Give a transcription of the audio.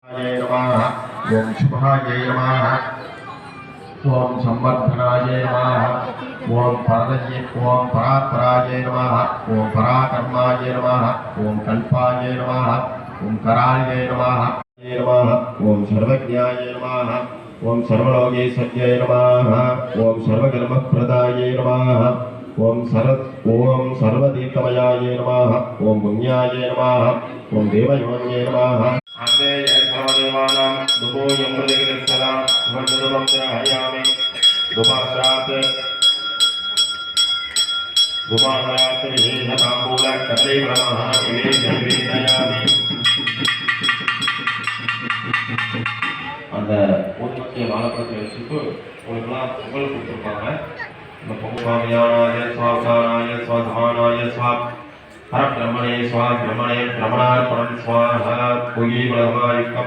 ओम शुभाय नमः ओम संवर्धनाय नमः ओम परात्पराय नमः ओम पराकर्माय नमः ओम कल्पाय नमः ओम कराय नमः ओम सर्वज्ञाय नमः ओम सर्वलोकेशज्ञाय नमः ओम सर्वकर्मप्रदाय नमः ओम सर्वतीर्थमयाय नमः ओम पुण्याय नमः ओम देवयोन्ये नमः आदे सर्वदेवानां दुबो यमृतगिरिसदा वर्धनम ग्रहयामि दुपात्रात् विहेयताम्बूल कदलीफलमः निवेदयामि அந்த ஊதுபத்திய வாழைப்பழத்தை வச்சுட்டு உங்களுக்குலாம் பொங்கல் கொடுத்துருப்பாங்க. இந்த பொங்கலாய சுவாசானாய சுவாசமானாய சுவா பிரம்மணே சுவா பிரம்மணே பிரமணார்ப்பணம் சுவாஹ பொய்யை வளமாயுக்கம்